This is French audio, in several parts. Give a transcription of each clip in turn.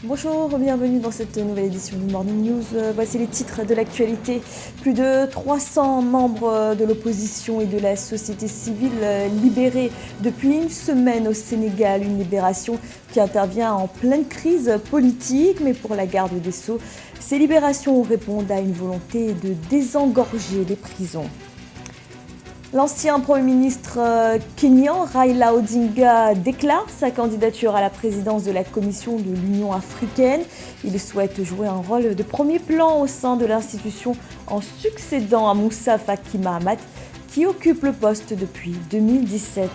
Bonjour, bienvenue dans cette nouvelle édition du Morning News. Voici les titres de l'actualité. Plus de 300 membres de l'opposition et de la société civile libérés depuis une semaine au Sénégal. Une libération qui intervient en pleine crise politique, mais pour la garde des Sceaux, ces libérations répondent à une volonté de désengorger les prisons. L'ancien Premier ministre kényan Raila Odinga déclare sa candidature à la présidence de la Commission de l'Union africaine. Il souhaite jouer un rôle de premier plan au sein de l'institution en succédant à Moussa Faki Mahamat, qui occupe le poste depuis 2017.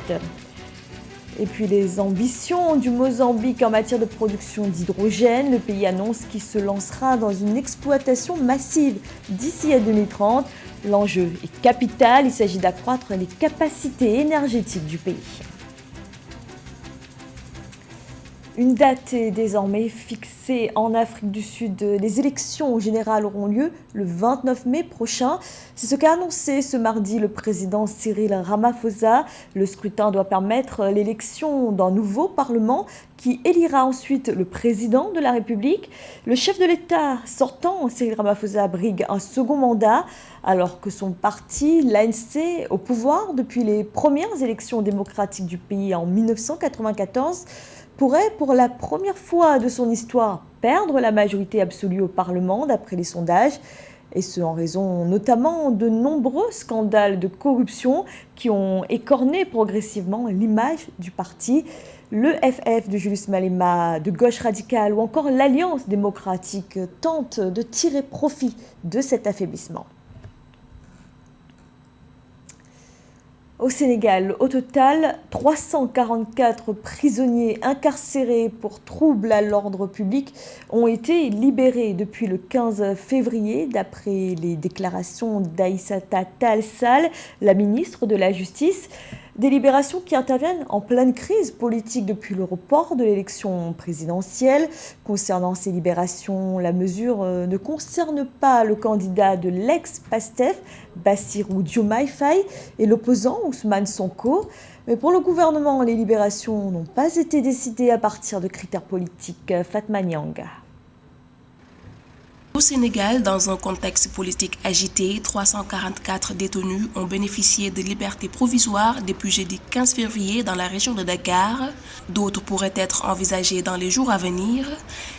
Et puis les ambitions du Mozambique en matière de production d'hydrogène. Le pays annonce qu'il se lancera dans une exploitation massive d'ici à 2030. L'enjeu est capital, il s'agit d'accroître les capacités énergétiques du pays. Une date est désormais fixée en Afrique du Sud. Les élections générales auront lieu le 29 mai prochain. C'est ce qu'a annoncé ce mardi le président Cyril Ramaphosa. Le scrutin doit permettre l'élection d'un nouveau Parlement qui élira ensuite le président de la République. Le chef de l'État sortant, Cyril Ramaphosa, brigue un second mandat, alors que son parti, l'ANC, au pouvoir depuis les premières élections démocratiques du pays en 1994, pourrait, pour la première fois de son histoire, perdre la majorité absolue au Parlement, d'après les sondages, et ce en raison notamment de nombreux scandales de corruption qui ont écorné progressivement l'image du parti. Le FF de Julius Malema de gauche radicale ou encore l'Alliance démocratique tentent de tirer profit de cet affaiblissement. Au Sénégal, au total, 344 prisonniers incarcérés pour troubles à l'ordre public ont été libérés depuis le 15 février, d'après les déclarations d'Aïssata Tall Sall, la ministre de la Justice. Des libérations qui interviennent en pleine crise politique depuis le report de l'élection présidentielle. Concernant ces libérations, la mesure ne concerne pas le candidat de l'ex-PASTEF, Bassirou Diomaye Faye, et l'opposant Ousmane Sonko. Mais pour le gouvernement, les libérations n'ont pas été décidées à partir de critères politiques. Fatma Nyanga. Au Sénégal, dans un contexte politique agité, 344 détenus ont bénéficié de liberté provisoire depuis jeudi 15 février dans la région de Dakar. D'autres pourraient être envisagées dans les jours à venir.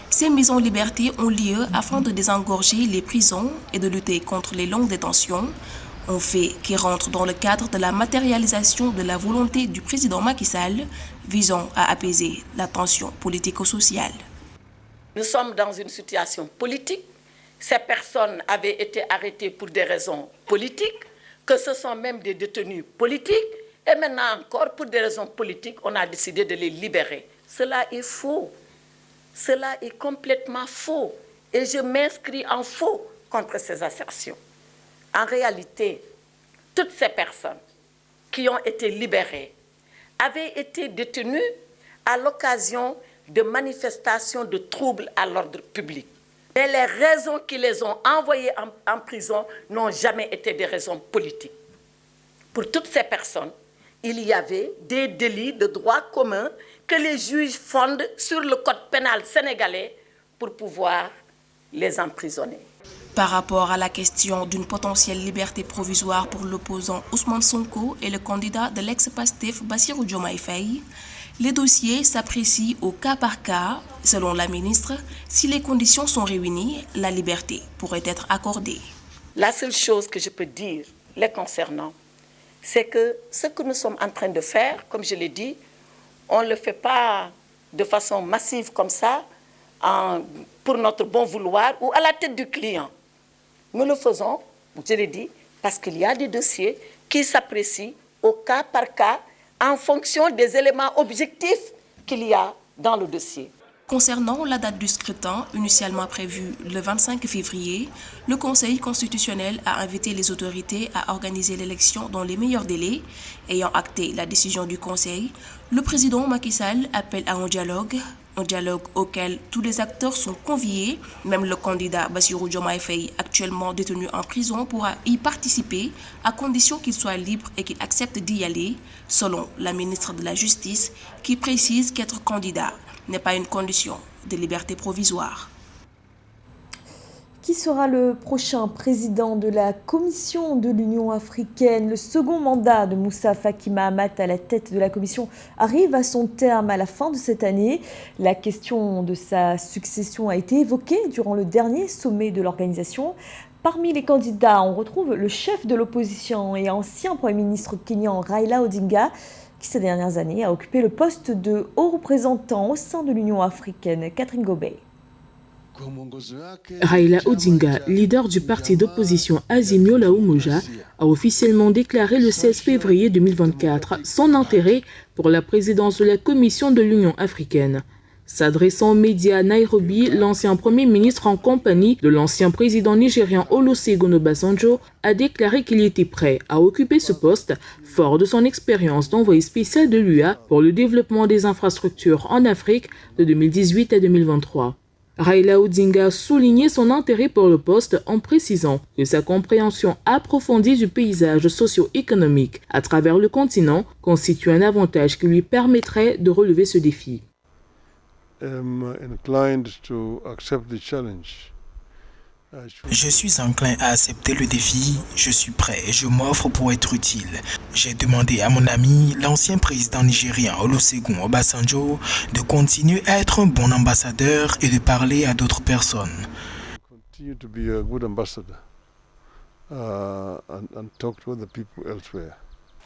Ces mises en liberté ont lieu afin de désengorger les prisons et de lutter contre les longues détentions. Un fait qui rentre dans le cadre de la matérialisation de la volonté du président Macky Sall visant à apaiser la tension politico-sociale. Nous sommes dans une situation politique. Ces personnes avaient été arrêtées pour des raisons politiques, que ce sont même des détenus politiques, et maintenant encore pour des raisons politiques, on a décidé de les libérer. Cela est faux. Cela est complètement faux. Et je m'inscris en faux contre ces assertions. En réalité, toutes ces personnes qui ont été libérées avaient été détenues à l'occasion de manifestations de troubles à l'ordre public. Mais les raisons qui les ont envoyées en prison n'ont jamais été des raisons politiques. Pour toutes ces personnes, il y avait des délits de droit commun que les juges fondent sur le code pénal sénégalais pour pouvoir les emprisonner. Par rapport à la question d'une potentielle liberté provisoire pour l'opposant Ousmane Sonko et le candidat de l'ex-PASTEF Bassirou Diomaye Faye, les dossiers s'apprécient au cas par cas. Selon la ministre, si les conditions sont réunies, la liberté pourrait être accordée. La seule chose que je peux dire les concernant, c'est que ce que nous sommes en train de faire, comme je l'ai dit, on ne le fait pas de façon massive comme ça, pour notre bon vouloir ou à la tête du client. Nous le faisons, je l'ai dit, parce qu'il y a des dossiers qui s'apprécient au cas par cas en fonction des éléments objectifs qu'il y a dans le dossier. Concernant la date du scrutin, initialement prévue le 25 février, le Conseil constitutionnel a invité les autorités à organiser l'élection dans les meilleurs délais. Ayant acté la décision du Conseil, le président Macky Sall appelle à un dialogue auquel tous les acteurs sont conviés. Même le candidat Bassirou Diomaye Faye, actuellement détenu en prison, pourra y participer à condition qu'il soit libre et qu'il accepte d'y aller, selon la ministre de la Justice, qui précise qu'être candidat n'est pas une condition de liberté provisoire. Qui sera le prochain président de la Commission de l'Union africaine? Le second mandat de Moussa Faki Mahamat à la tête de la Commission arrive à son terme à la fin de cette année. La question de sa succession a été évoquée durant le dernier sommet de l'organisation. Parmi les candidats, on retrouve le chef de l'opposition et ancien Premier ministre kényan Raila Odinga, qui ces dernières années a occupé le poste de haut représentant au sein de l'Union africaine. Catherine Gobey. Raila Odinga, leader du parti d'opposition Azimio la Umoja, a officiellement déclaré le 16 février 2024 son intérêt pour la présidence de la Commission de l'Union africaine. S'adressant aux médias à Nairobi, l'ancien Premier ministre en compagnie de l'ancien président nigérian Olusegun Obasanjo a déclaré qu'il était prêt à occuper ce poste, fort de son expérience d'envoyé spécial de l'UA pour le développement des infrastructures en Afrique de 2018 à 2023. Raila Odinga a souligné son intérêt pour le poste en précisant que sa compréhension approfondie du paysage socio-économique à travers le continent constitue un avantage qui lui permettrait de relever ce défi. Je suis enclin à accepter le défi, je suis prêt et je m'offre pour être utile. J'ai demandé à mon ami, l'ancien président nigérien Olusegun Obasanjo, de continuer à être un bon ambassadeur et de parler à d'autres personnes.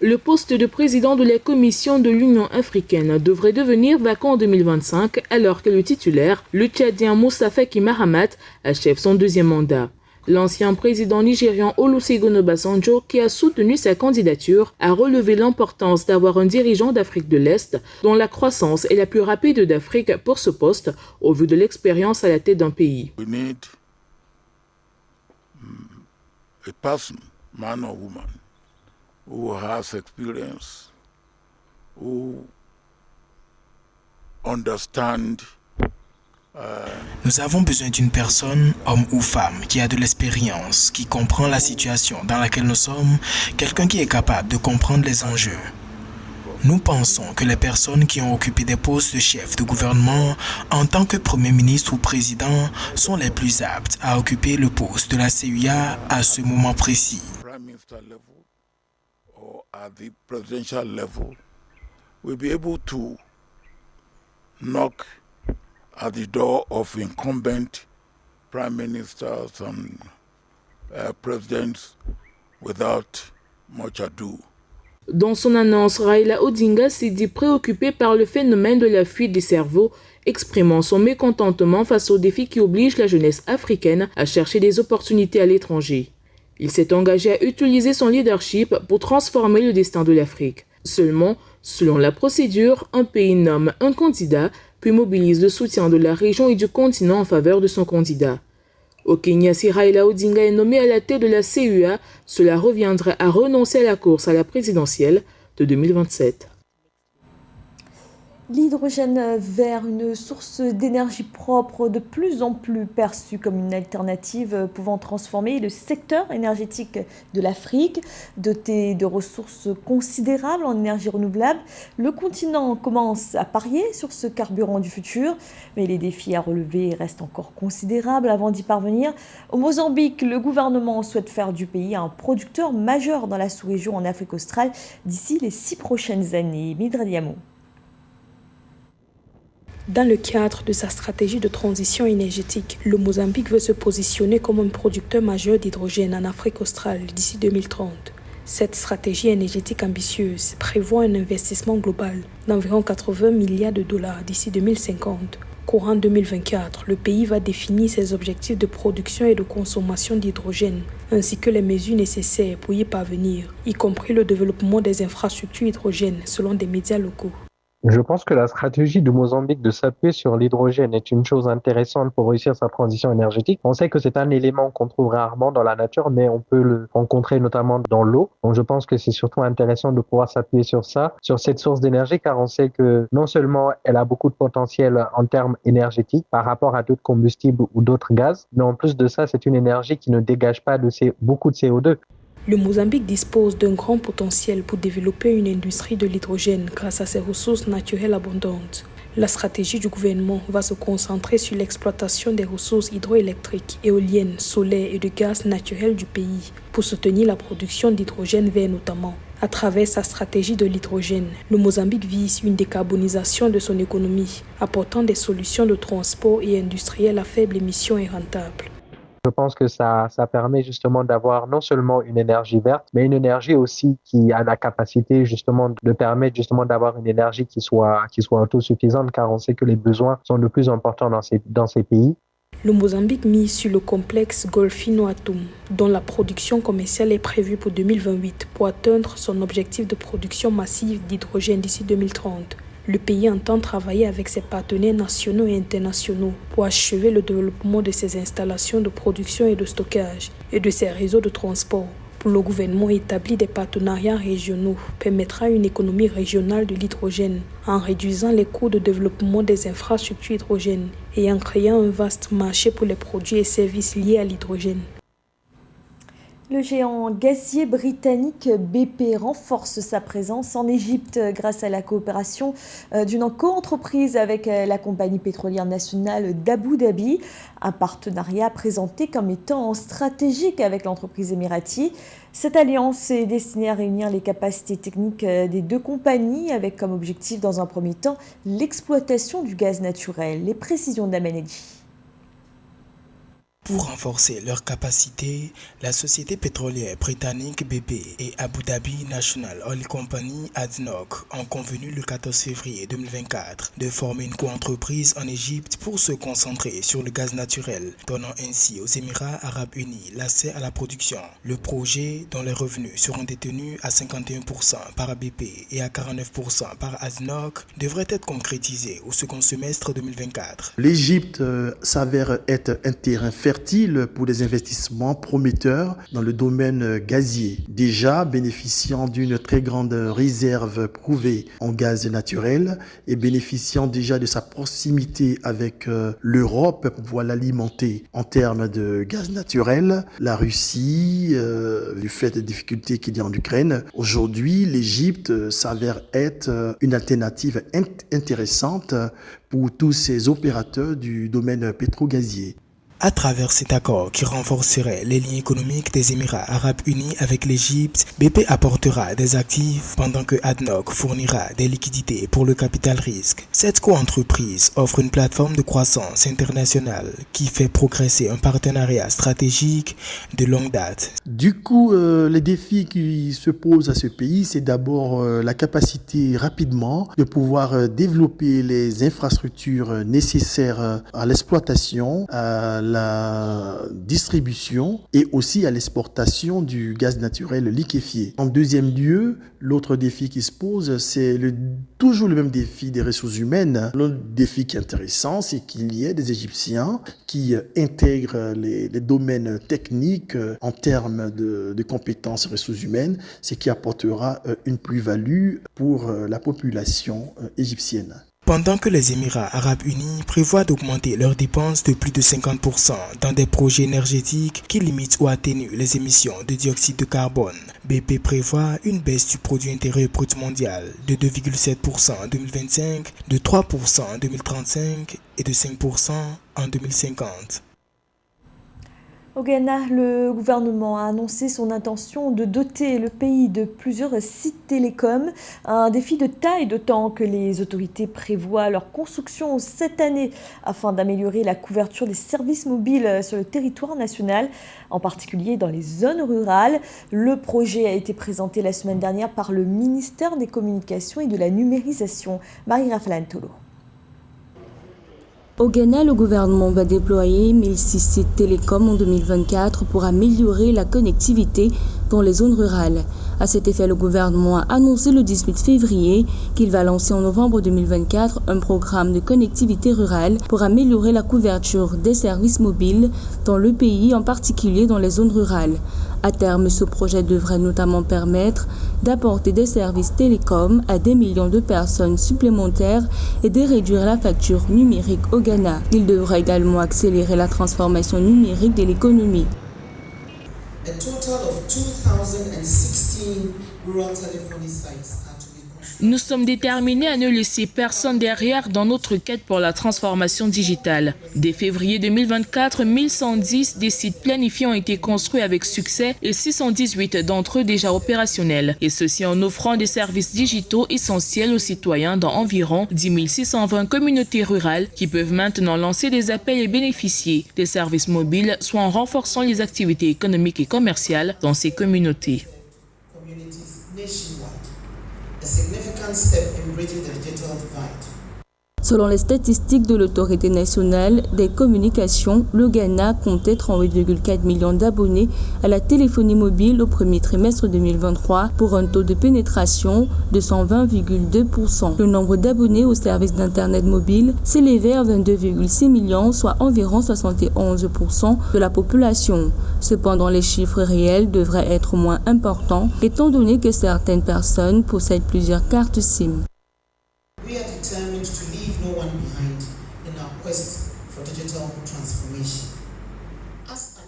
Le poste de président de la Commission de l'Union africaine devrait devenir vacant en 2025 alors que le titulaire, le Tchadien Moussa Faki Mahamat, achève son deuxième mandat. L'ancien président nigérian Olusegun Obasanjo, qui a soutenu sa candidature, a relevé l'importance d'avoir un dirigeant d'Afrique de l'Est dont la croissance est la plus rapide d'Afrique pour ce poste au vu de l'expérience à la tête d'un pays. We need a person, man or woman, who has experience, who understand. Nous avons besoin d'une personne, homme ou femme, qui a de l'expérience, qui comprend la situation dans laquelle nous sommes, quelqu'un qui est capable de comprendre les enjeux. Nous pensons que les personnes qui ont occupé des postes de chef de gouvernement en tant que Premier ministre ou Président sont les plus aptes à occuper le poste de la CUA à ce moment précis. At the presidential level, will be able to knock at the door of incumbent prime ministers and presidents without much ado. Dans son annonce, Raila Odinga s'est dit préoccupé par le phénomène de la fuite des cerveaux, exprimant son mécontentement face aux défis qui obligent la jeunesse africaine à chercher des opportunités à l'étranger. Il s'est engagé à utiliser son leadership pour transformer le destin de l'Afrique. Seulement, selon la procédure, un pays nomme un candidat, puis mobilise le soutien de la région et du continent en faveur de son candidat. Au Kenya, si Raila Odinga est nommé à la tête de la CUA, cela reviendrait à renoncer à la course à la présidentielle de 2027. L'hydrogène vert, une source d'énergie propre de plus en plus perçue comme une alternative pouvant transformer le secteur énergétique de l'Afrique. Doté de ressources considérables en énergie renouvelable, le continent commence à parier sur ce carburant du futur. Mais les défis à relever restent encore considérables avant d'y parvenir. Au Mozambique, le gouvernement souhaite faire du pays un producteur majeur dans la sous-région en Afrique australe d'ici les 6 prochaines années. Midra Diamo. Dans le cadre de sa stratégie de transition énergétique, le Mozambique veut se positionner comme un producteur majeur d'hydrogène en Afrique australe d'ici 2030. Cette stratégie énergétique ambitieuse prévoit un investissement global d'environ 80 milliards de dollars d'ici 2050. Courant 2024, le pays va définir ses objectifs de production et de consommation d'hydrogène, ainsi que les mesures nécessaires pour y parvenir, y compris le développement des infrastructures hydrogènes selon des médias locaux. Je pense que la stratégie du Mozambique de s'appuyer sur l'hydrogène est une chose intéressante pour réussir sa transition énergétique. On sait que c'est un élément qu'on trouve rarement dans la nature, mais on peut le rencontrer notamment dans l'eau. Donc je pense que c'est surtout intéressant de pouvoir s'appuyer sur ça, sur cette source d'énergie, car on sait que non seulement elle a beaucoup de potentiel en termes énergétiques par rapport à d'autres combustibles ou d'autres gaz, mais en plus de ça, c'est une énergie qui ne dégage pas beaucoup de CO2. Le Mozambique dispose d'un grand potentiel pour développer une industrie de l'hydrogène grâce à ses ressources naturelles abondantes. La stratégie du gouvernement va se concentrer sur l'exploitation des ressources hydroélectriques, éoliennes, solaires et de gaz naturel du pays pour soutenir la production d'hydrogène vert notamment. À travers sa stratégie de l'hydrogène, le Mozambique vise une décarbonisation de son économie, apportant des solutions de transport et industrielles à faible émission et rentables. Je pense que ça permet justement d'avoir non seulement une énergie verte, mais une énergie aussi qui a la capacité justement de permettre justement d'avoir une énergie qui soit autosuffisante, car on sait que les besoins sont de plus importants dans ces pays. Le Mozambique mise sur le complexe Golfinho Atum, dont la production commerciale est prévue pour 2028 pour atteindre son objectif de production massive d'hydrogène d'ici 2030. Le pays entend travailler avec ses partenaires nationaux et internationaux pour achever le développement de ses installations de production et de stockage et de ses réseaux de transport. Pour le gouvernement, établir des partenariats régionaux permettra une économie régionale de l'hydrogène en réduisant les coûts de développement des infrastructures hydrogènes et en créant un vaste marché pour les produits et services liés à l'hydrogène. Le géant gazier britannique BP renforce sa présence en Égypte grâce à la coopération d'une co-entreprise avec la compagnie pétrolière nationale d'Abu Dhabi, un partenariat présenté comme étant stratégique avec l'entreprise émiratie. Cette alliance est destinée à réunir les capacités techniques des deux compagnies avec comme objectif dans un premier temps l'exploitation du gaz naturel. Les précisions d'Amenedji. Pour renforcer leurs capacités, la société pétrolière britannique BP et Abu Dhabi National Oil Company ADNOC ont convenu le 14 février 2024 de former une co-entreprise en Égypte pour se concentrer sur le gaz naturel, donnant ainsi aux Émirats Arabes Unis l'accès à la production. Le projet, dont les revenus seront détenus à 51% par BP et à 49% par ADNOC, devrait être concrétisé au second semestre 2024. L'Égypte s'avère être un terrain fertile pour des investissements prometteurs dans le domaine gazier, déjà bénéficiant d'une très grande réserve prouvée en gaz naturel et bénéficiant déjà de sa proximité avec l'Europe pour pouvoir l'alimenter en termes de gaz naturel. La Russie, du fait des difficultés qu'il y a en Ukraine, aujourd'hui l'Égypte s'avère être une alternative intéressante pour tous ces opérateurs du domaine pétro-gazier. À travers cet accord qui renforcerait les liens économiques des Émirats Arabes Unis avec l'Égypte, BP apportera des actifs pendant que ADNOC fournira des liquidités pour le capital risque. Cette co-entreprise offre une plateforme de croissance internationale qui fait progresser un partenariat stratégique de longue date. Du coup, les défis qui se posent à ce pays, c'est d'abord la capacité rapidement de pouvoir développer les infrastructures nécessaires à l'exploitation, à la distribution et aussi à l'exportation du gaz naturel liquéfié. En deuxième lieu, l'autre défi qui se pose, c'est toujours le même défi des ressources humaines. L'autre défi qui est intéressant, c'est qu'il y ait des Égyptiens qui intègrent les domaines techniques en termes de compétences ressources humaines, ce qui apportera une plus-value pour la population égyptienne. Pendant que les Émirats Arabes Unis prévoient d'augmenter leurs dépenses de plus de 50% dans des projets énergétiques qui limitent ou atténuent les émissions de dioxyde de carbone, BP prévoit une baisse du produit intérieur brut mondial de 2,7% en 2025, de 3% en 2035 et de 5% en 2050. Au Ghana, le gouvernement a annoncé son intention de doter le pays de plusieurs sites télécoms, un défi de taille d'autant que les autorités prévoient leur construction cette année afin d'améliorer la couverture des services mobiles sur le territoire national, en particulier dans les zones rurales. Le projet a été présenté la semaine dernière par le ministère des Communications et de la Numérisation. Marie-Raphaël Tolo. Au Ghana, le gouvernement va déployer 1006 sites télécoms en 2024 pour améliorer la connectivité dans les zones rurales. À cet effet, le gouvernement a annoncé le 18 février qu'il va lancer en novembre 2024 un programme de connectivité rurale pour améliorer la couverture des services mobiles dans le pays, en particulier dans les zones rurales. À terme, ce projet devrait notamment permettre d'apporter des services télécoms à des millions de personnes supplémentaires et de réduire la facture numérique au Ghana. Il devrait également accélérer la transformation numérique de l'économie. Nous sommes déterminés à ne laisser personne derrière dans notre quête pour la transformation digitale. Dès février 2024, 1110 des sites planifiés ont été construits avec succès et 618 d'entre eux déjà opérationnels. Et ceci en offrant des services digitaux essentiels aux citoyens dans environ 10 620 communautés rurales qui peuvent maintenant lancer des appels et bénéficier des services mobiles, soit en renforçant les activités économiques et commerciales dans ces communautés. Selon les statistiques de l'autorité nationale des communications, le Ghana comptait 38,4 millions d'abonnés à la téléphonie mobile au premier trimestre 2023 pour un taux de pénétration de 120,2%. Le nombre d'abonnés au service d'Internet mobile s'élevait à 22,6 millions, soit environ 71% de la population. Cependant, les chiffres réels devraient être moins importants étant donné que certaines personnes possèdent plusieurs cartes SIM.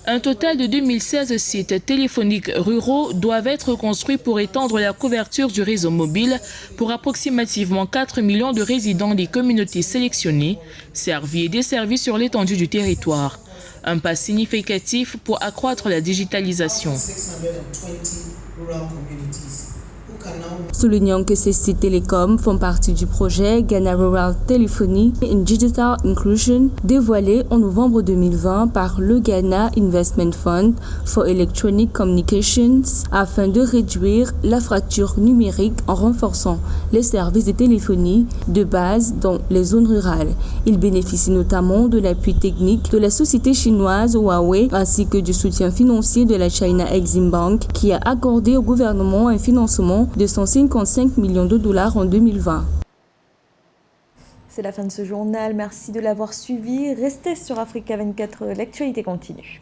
Un total de 2016 sites téléphoniques ruraux doivent être construits pour étendre la couverture du réseau mobile pour approximativement 4 millions de résidents des communautés sélectionnées, servis et desservis sur l'étendue du territoire. Un pas significatif pour accroître la digitalisation. Soulignant que ces sites télécoms font partie du projet Ghana Rural Telephony and Digital Inclusion dévoilé en novembre 2020 par le Ghana Investment Fund for Electronic Communications afin de réduire la fracture numérique en renforçant les services de téléphonie de base dans les zones rurales. Il bénéficie notamment de l'appui technique de la société chinoise Huawei ainsi que du soutien financier de la China Exim Bank qui a accordé au gouvernement un financement de 155 millions de dollars en 2020. C'est la fin de ce journal. Merci de l'avoir suivi. Restez sur Africa 24, l'actualité continue.